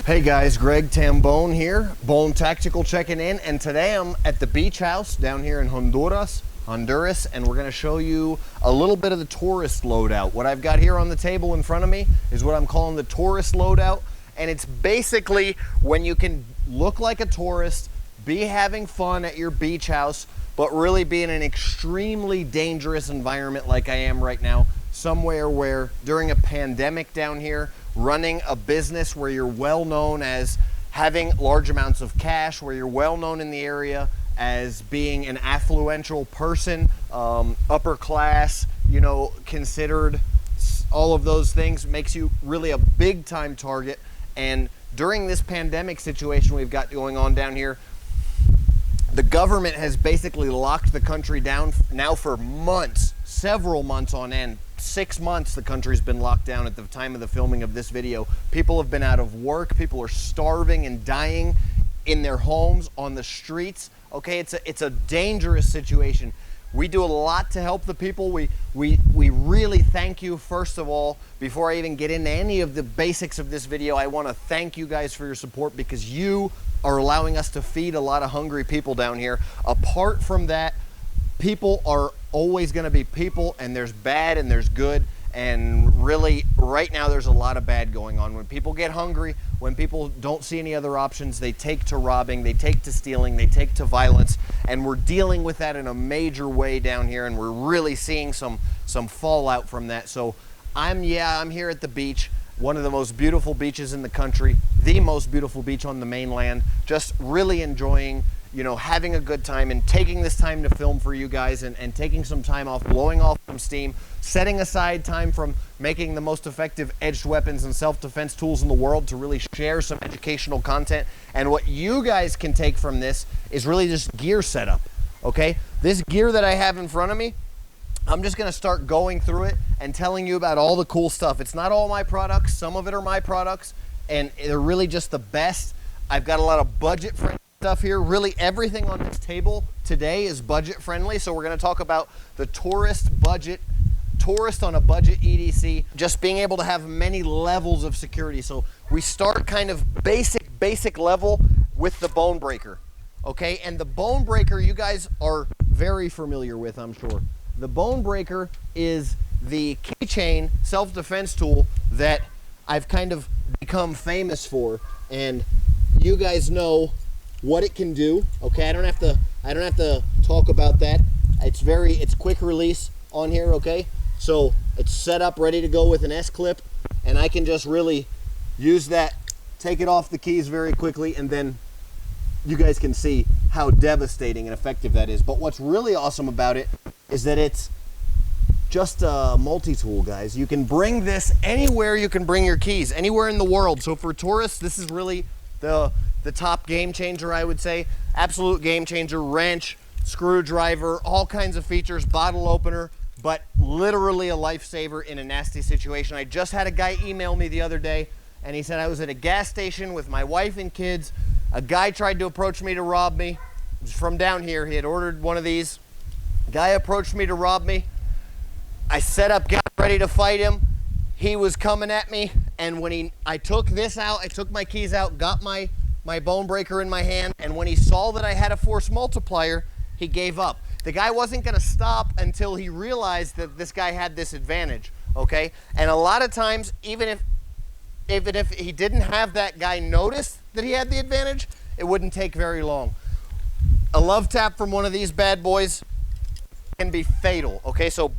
Hey guys, Greg Tambone here, Bone Tactical checking in, and today I'm at the beach house down here in Honduras, and we're going to show you a little bit of the tourist loadout. What I've got here on the table in front of me is what I'm calling the tourist loadout, and it's basically when you can look like a tourist, be having fun at your beach house, but really be in an extremely dangerous environment like I am right now, somewhere where during a pandemic down here, running a business where you're well known as having large amounts of cash, where you're well known in the area as being an affluential person, upper class, you know, considered, all of those things makes you really a big time target. And during this pandemic situation we've got going on down here, the government has basically locked the country down now for months, several months on end. 6 months the country's been locked down at the time of the filming of this video. People have been out of work. People are starving and dying in their homes, on the streets. Okay, it's a dangerous situation. We do a lot to help the people. We really thank you. First of all, before I even get into any of the basics of this video, I want to thank you guys for your support, because you are allowing us to feed a lot of hungry people down here. Apart from that, people are always going to be people, and there's bad and there's good, and really right now there's a lot of bad going on. When people get hungry, when people don't see any other options, they take to robbing, they take to stealing, they take to violence, and we're dealing with that in a major way down here, and we're really seeing some fallout from that. So I'm here at the beach, one of the most beautiful beaches in the country, the most beautiful beach on the mainland, just really enjoying, you know, having a good time and taking this time to film for you guys, and taking some time off, blowing off some steam, setting aside time from making the most effective edged weapons and self-defense tools in the world to really share some educational content. And what you guys can take from this is really just gear setup, okay? This gear that I have in front of me, I'm just gonna start going through it and telling you about all the cool stuff. It's not all my products, some of it are my products, and they're really just the best. I've got a lot of budget-friendly stuff here. Really everything on this table today is budget friendly. So we're going to talk about the tourist on a budget EDC, just being able to have many levels of security. So we start kind of basic level with the bone breaker. Okay, and the bone breaker you guys are very familiar with, I'm sure. The bone breaker is the keychain self-defense tool that I've kind of become famous for, and you guys know what it can do. Okay, I don't have to talk about that. It's quick release on here. Okay, so it's set up ready to go with an S clip, and I can just really use that, take it off the keys very quickly, and then you guys can see how devastating and effective that is. But what's really awesome about it is that it's just a multi-tool, guys. You can bring this anywhere. You can bring your keys anywhere in the world. So for tourists, this is really the top game changer, I would say. Absolute game changer. Wrench, screwdriver, all kinds of features, bottle opener, but literally a lifesaver in a nasty situation. I just had a guy email me the other day, and he said, I was at a gas station with my wife and kids. A guy tried to approach me to rob me. It was from down here. He had ordered one of these. Guy approached me to rob me. I set up, got ready to fight him. He was coming at me, and when I took this out, I took my keys out, got my bone breaker in my hand, and when he saw that I had a force multiplier, he gave up. The guy wasn't gonna stop until he realized that this guy had this advantage, okay? And a lot of times, even if he didn't have that guy notice that he had the advantage, it wouldn't take very long. A love tap from one of these bad boys can be fatal, okay? So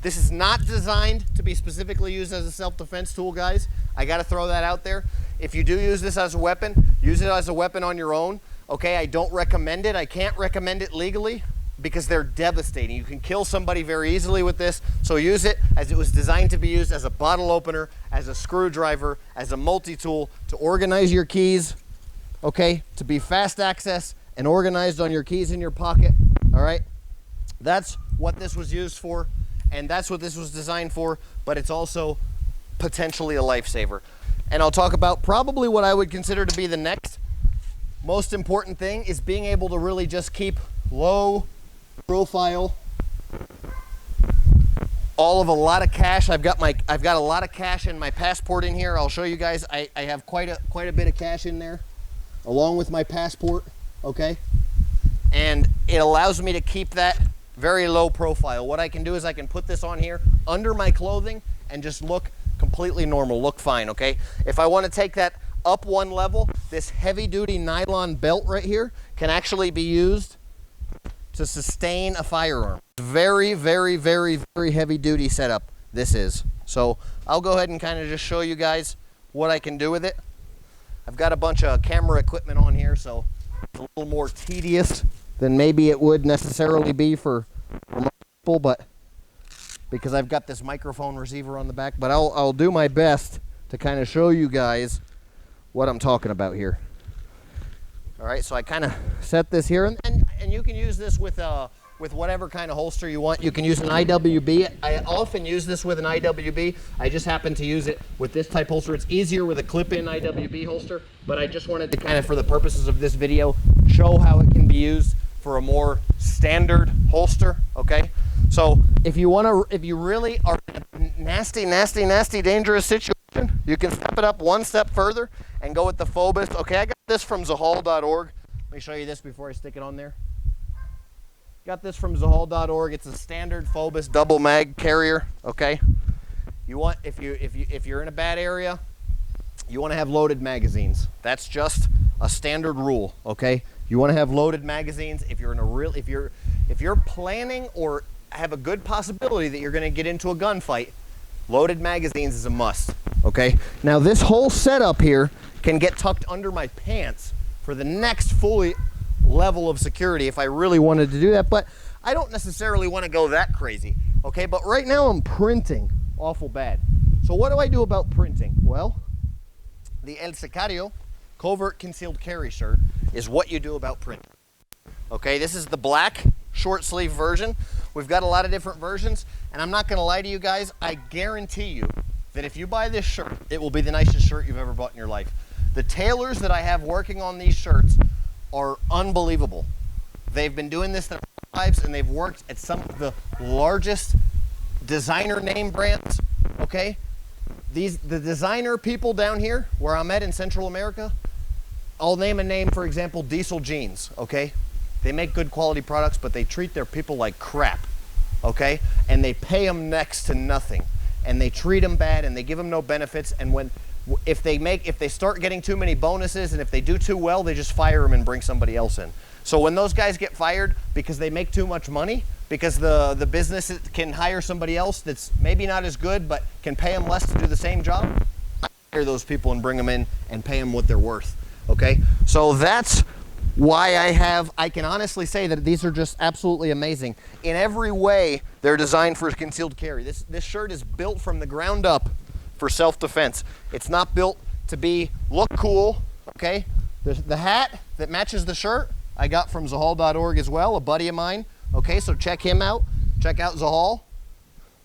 this is not designed to be specifically used as a self-defense tool, guys. I gotta throw that out there. If you do use this as a weapon, use it as a weapon on your own, okay? I don't recommend it. I can't recommend it legally because they're devastating. You can kill somebody very easily with this, so use it as it was designed to be used, as a bottle opener, as a screwdriver, as a multi-tool, to organize your keys, okay? To be fast access and organized on your keys in your pocket, all right? That's what this was used for, and that's what this was designed for, but it's also potentially a lifesaver. And I'll talk about probably what I would consider to be the next most important thing, is being able to really just keep low profile all of a lot of cash. I've got a lot of cash in my passport in here. I'll show you guys. I have quite a bit of cash in there, along with my passport. Okay, and it allows me to keep that very low profile. What I can do is I can put this on here under my clothing and just look completely normal, look fine. Okay, if I want to take that up one level, this heavy duty nylon belt right here can actually be used to sustain a firearm. Very, very, very, very heavy duty setup this is. So I'll go ahead and kind of just show you guys what I can do with it. I've got a bunch of camera equipment on here, so it's a little more tedious than maybe it would necessarily be for most people, but because I've got this microphone receiver on the back, but I'll do my best to kind of show you guys what I'm talking about here. All right, so I kind of set this here, and you can use this with whatever kind of holster you want. You can use an IWB. I often use this with an IWB. I just happen to use it with this type holster. It's easier with a clip-in IWB holster, but I just wanted to kind of, for the purposes of this video, show how it can be used for a more standard holster. Okay, so if you really are in a nasty, nasty, nasty, dangerous situation, you can step it up one step further and go with the Phobos. Okay, I got this from Zahal.org. Let me show you this before I stick it on there. Got this from Zahal.org. It's a standard Phobos double mag carrier. Okay, you want, if you're in a bad area, you want to have loaded magazines. That's just a standard rule. Okay, you want to have loaded magazines if you're in a real, if you're planning or have a good possibility that you're going to get into a gunfight. Loaded magazines is a must. Okay, now this whole setup here can get tucked under my pants for the next fully level of security if I really wanted to do that, but I don't necessarily want to go that crazy. Okay, but right now I'm printing awful bad. So what do I do about printing? Well, the El Sicario covert concealed carry shirt is what you do about printing. Okay, this is the black short sleeve version. We've got a lot of different versions, and I'm not going to lie to you guys, I guarantee you that if you buy this shirt, it will be the nicest shirt you've ever bought in your life. The tailors that I have working on these shirts are unbelievable. They've been doing this their lives, and they've worked at some of the largest designer name brands. Okay, the designer people down here where I'm at in Central America, I'll name a name, for example, Diesel Jeans. Okay, they make good quality products, but they treat their people like crap. Okay, and they pay them next to nothing, and they treat them bad, and they give them no benefits. And if they start getting too many bonuses, and if they do too well, they just fire them and bring somebody else in. So when those guys get fired because they make too much money, because the business can hire somebody else that's maybe not as good but can pay them less to do the same job, I hire those people and bring them in and pay them what they're worth. Okay, so that's why I can honestly say that these are just absolutely amazing. In every way, they're designed for concealed carry. This shirt is built from the ground up for self-defense. It's not built to look cool. Okay, the hat that matches the shirt I got from Zahal.org as well, a buddy of mine. Okay, so check him out. Check out Zahal.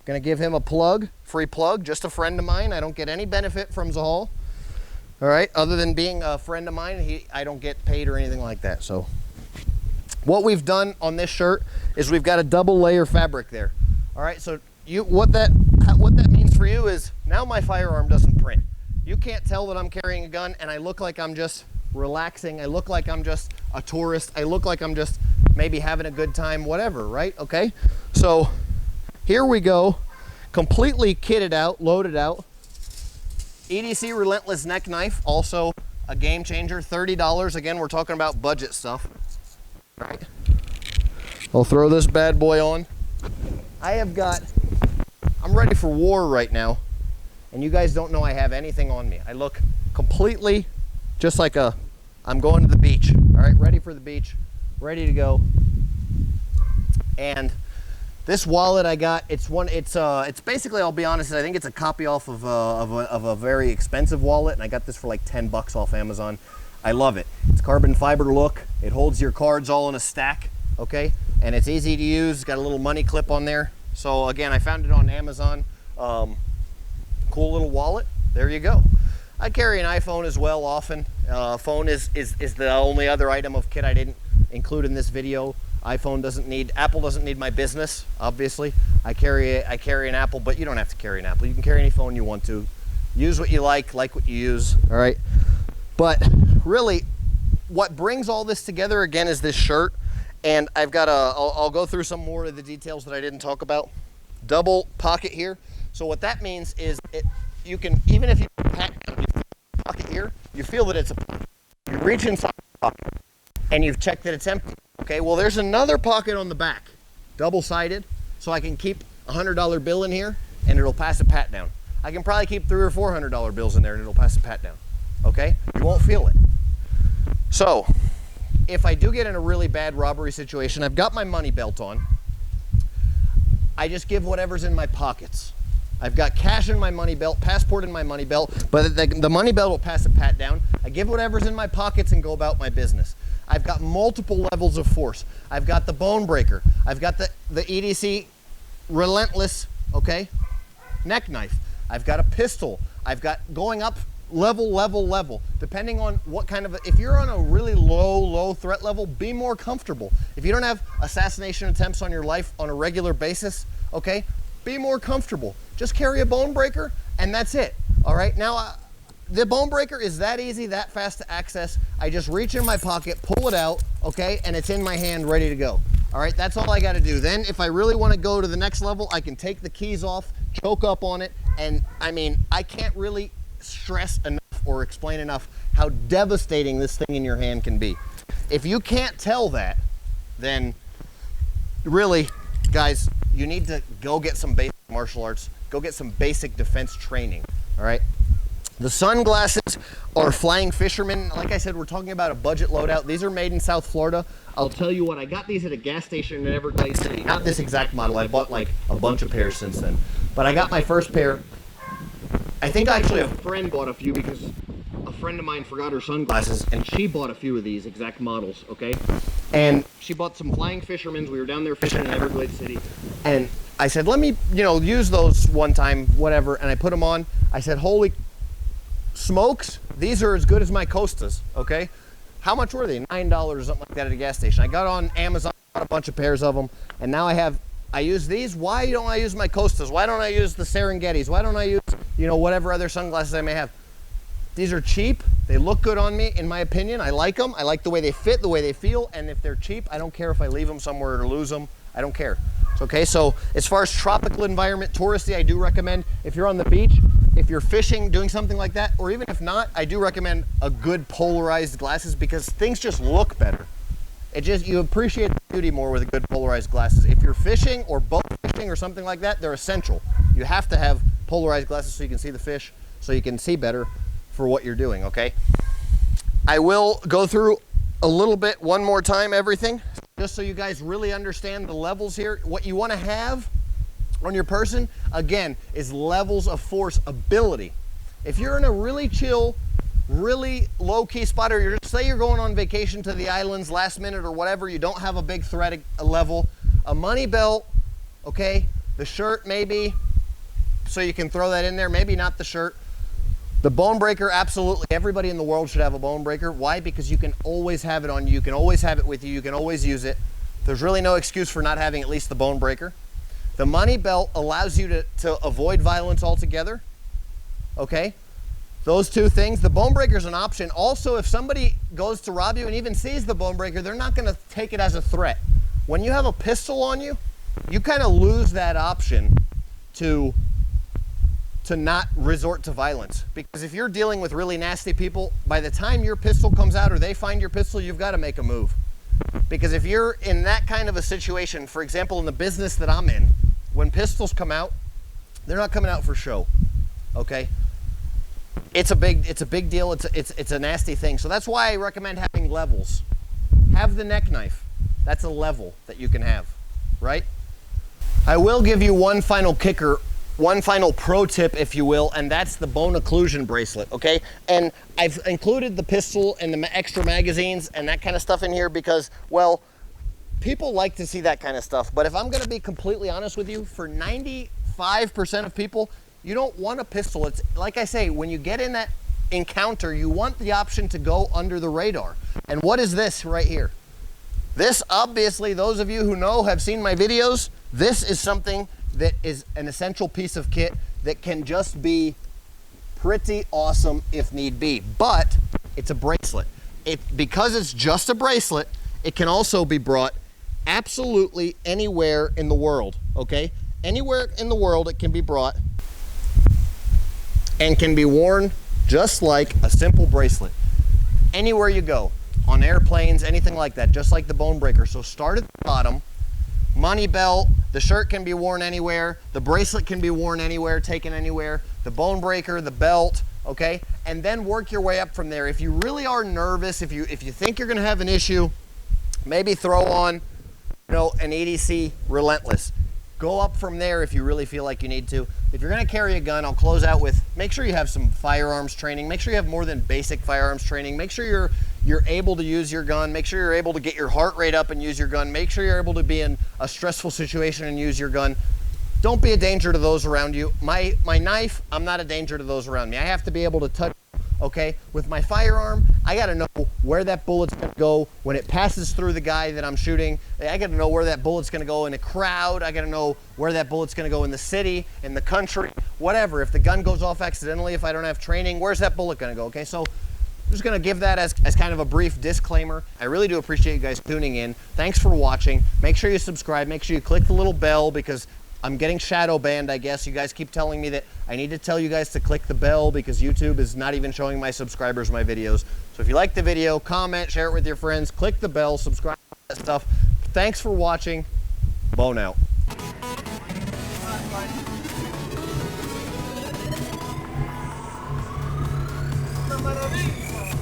Gonna give him a plug, free plug, just a friend of mine. I don't get any benefit from Zahal. All right, other than being a friend of mine, I don't get paid or anything like that. So what we've done on this shirt is we've got a double layer fabric there. All right, so what that means for you is now my firearm doesn't print. You can't tell that I'm carrying a gun and I look like I'm just relaxing. I look like I'm just a tourist. I look like I'm just maybe having a good time, whatever, right? Okay, so here we go, completely kitted out, loaded out. EDC Relentless neck knife, also a game changer, $30. Again, we're talking about budget stuff. All right, I'll throw this bad boy on. I'm ready for war right now, and you guys don't know I have anything on me. I look completely just like I'm going to the beach. All right, ready for the beach, ready to go. And this wallet I got, it's basically, I'll be honest, I think it's a copy off of a very expensive wallet, and I got this for like 10 bucks off Amazon. I love it. It's carbon fiber look. It holds your cards all in a stack, okay? And it's easy to use. It's got a little money clip on there. So again, I found it on Amazon. Cool little wallet. There you go. I carry an iPhone as well often. Phone is the only other item of kit I didn't include in this video. iPhone doesn't need, Apple doesn't need my business, obviously. I carry an Apple, but you don't have to carry an Apple. You can carry any phone you want to. Use what you like what you use, all right? But really, what brings all this together again is this shirt. And I've got I'll go through some more of the details that I didn't talk about. Double pocket here. So what that means is you can, even if you pack the pocket here, you feel that it's a pocket. You reach inside the pocket and you've checked that it's empty. Okay, well there's another pocket on the back, double-sided, so I can keep a $100 bill in here and it'll pass a pat down. I can probably keep $300 or $400 bills in there and it'll pass a pat down. Okay, you won't feel it. So if I do get in a really bad robbery situation, I've got my money belt on. I just give whatever's in my pockets. I've got cash in my money belt, passport in my money belt, but the money belt will pass a pat down. I give whatever's in my pockets and go about my business. I've got multiple levels of force. I've got the bone breaker. I've got the EDC relentless, okay, neck knife. I've got a pistol. I've got going up level, depending on what kind of, if you're on a really low threat level, be more comfortable. If you don't have assassination attempts on your life on a regular basis, okay, be more comfortable. Just carry a bone breaker and that's it, all right? Now, the bone breaker is that easy, that fast to access. I just reach in my pocket, pull it out, okay, and it's in my hand ready to go. All right, that's all I gotta do. Then if I really wanna go to the next level, I can take the keys off, choke up on it, and I mean, I can't really stress enough or explain enough how devastating this thing in your hand can be. If you can't tell that, then really, guys, you need to go get some basic martial arts, go get some basic defense training, all right? The sunglasses are Flying Fisherman. Like I said, we're talking about a budget loadout. These are made in South Florida. I'll tell you what, I got these at a gas station in Everglades City. Not this exact model. I bought like a bunch of pairs since then. But I got my first pair. I think actually a friend bought a few because a friend of mine forgot her sunglasses and she bought a few of these exact models, okay? And she bought some Flying Fishermans. We were down there fishing in Everglades City. And I said, let me, use those one time, whatever. And I put them on. I said, holy smokes, these are as good as my Costas, okay? How much were they? $9 or something like that at a gas station. I got on Amazon, bought a bunch of pairs of them, and now I use these. Why don't I use my Costas? Why don't I use the Serengetis? Why don't I use, whatever other sunglasses I may have? These are cheap. They look good on me, in my opinion. I like them. I like the way they fit, the way they feel, and if they're cheap, I don't care if I leave them somewhere or lose them. I don't care. Okay, so as far as tropical environment, touristy, I do recommend if you're on the beach, if you're fishing, doing something like that, or even if not, I do recommend a good polarized glasses because things just look better. You appreciate the beauty more with a good polarized glasses. If you're fishing or boat fishing or something like that, they're essential. You have to have polarized glasses so you can see the fish, so you can see better for what you're doing, okay? I will go through a little bit one more time, everything, just so you guys really understand the levels here. What you want to have on your person, again, is levels of force ability. If you're in a really chill, really low-key spot, or say you're going on vacation to the islands last minute or whatever, you don't have a big threat level, a money belt, okay, the shirt maybe, so you can throw that in there, maybe not the shirt. The bone breaker, absolutely. Everybody in the world should have a bone breaker. Why? Because you can always have it on you. You can always have it with you. You can always use it. There's really no excuse for not having at least the bone breaker. The money belt allows you to avoid violence altogether. Okay? Those two things. The bone breaker is an option. Also, if somebody goes to rob you and even sees the bone breaker, they're not going to take it as a threat. When you have a pistol on you, you kind of lose that option to not resort to violence. Because if you're dealing with really nasty people, by the time your pistol comes out or they find your pistol, you've got to make a move. Because if you're in that kind of a situation, for example, in the business that I'm in, when pistols come out, they're not coming out for show, okay? It's a big deal. It's a nasty thing. So that's why I recommend having levels. Have the neck knife. That's a level that you can have, right? I will give you one final kicker, one final pro tip, if you will, and that's the bone occlusion bracelet, okay? And I've included the pistol and the extra magazines and that kind of stuff in here because, well, people like to see that kind of stuff. But if I'm gonna be completely honest with you, for 95% of people, you don't want a pistol. It's like I say, when you get in that encounter, you want the option to go under the radar. And what is this right here? This, obviously, those of you who know have seen my videos, this is something that is an essential piece of kit that can just be pretty awesome if need be, but it's a bracelet. Because it's just a bracelet, it can also be brought absolutely anywhere in the world, okay? Anywhere in the world it can be brought and can be worn just like a simple bracelet. Anywhere you go, on airplanes, anything like that, just like the bone breaker. So start at the bottom, money belt, the shirt can be worn anywhere, the bracelet can be worn anywhere, taken anywhere, the bone breaker, the belt, okay? And then work your way up from there. If you really are nervous, if you think you're gonna have an issue, maybe throw on, you know, an EDC Relentless. Go up from there if you really feel like you need to. If you're gonna carry a gun, I'll close out with, make sure you have some firearms training. Make sure you have more than basic firearms training. Make sure you're able to use your gun. Make sure you're able to get your heart rate up and use your gun. Make sure you're able to be in a stressful situation and use your gun. Don't be a danger to those around you. My knife, I'm not a danger to those around me. I have to be able to touch, okay? With my firearm, I gotta know where that bullet's gonna go when it passes through the guy that I'm shooting. I gotta know where that bullet's gonna go in a crowd. I gotta know where that bullet's gonna go in the city, in the country, whatever. If the gun goes off accidentally, if I don't have training, where's that bullet gonna go, okay? So I'm just gonna give that as kind of a brief disclaimer. I really do appreciate you guys tuning in. Thanks for watching. Make sure you subscribe. Make sure you click the little bell because I'm getting shadow banned, I guess. You guys keep telling me that I need to tell you guys to click the bell because YouTube is not even showing my subscribers my videos. So if you like the video, comment, share it with your friends, click the bell, subscribe, all that stuff. Thanks for watching. Bone out. Una maravilla.